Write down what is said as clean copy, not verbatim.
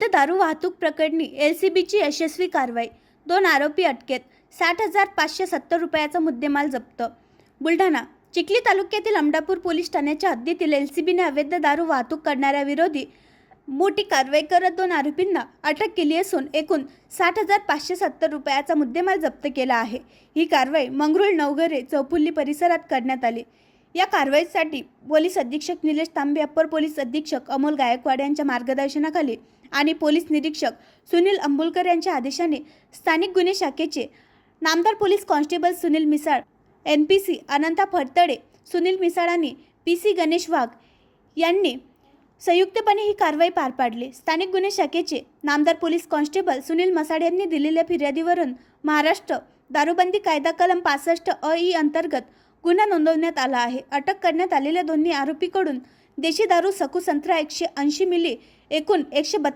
दारू वाहतूक प्रकरणी LCBची यशस्वी कारवाई, 2 आरोपी अटकेत, 60,570 रुपयाचा मुद्देमाल जप्त. बुलढाणा चिखली तालुक्यातील अमडापूर पोलीस ठाण्याच्या हद्दीतील LCBने अवैध दारू वाहतूक करणाऱ्या विरोधी मोठी कारवाई करत 2 आरोपींना अटक केली असून एकूण 60,570 रुपयाचा मुद्देमाल जप्त केला आहे. ही कारवाई मंगरुळ नवघरे चौफुल्ली परिसरात करण्यात आली. या कारवाईसाठी पोलीस अधीक्षक निलेश तांबे, अप्पर पोलीस अधीक्षक अमोल गायकवाड यांच्या मार्गदर्शनाखाली आणि पोलीस निरीक्षक सुनील अंबुलकर यांच्या आदेशाने स्थानिक गुन्हे शाखेचे नामदार police constable Sunil Misal, NPC अनंता फडतडे, सुनील मिसाळ आणि PC गणेश वाघ यांनी संयुक्तपणे ही कारवाई पार पाडली. स्थानिक गुन्हे शाखेचे नामदार पोलीस कॉन्स्टेबल सुनील मसाड यांनी दिलेल्या फिर्यादीवरून महाराष्ट्र दारूबंदी कायदा कलम 65 अ.इ. अंतर्गत गुन्हा नोंदवण्यात आला आहे. अटक करण्यात आलेल्या दोन्ही आरोपीकडून देशी दारू सकू संत्रा 180 मिली एकूण 132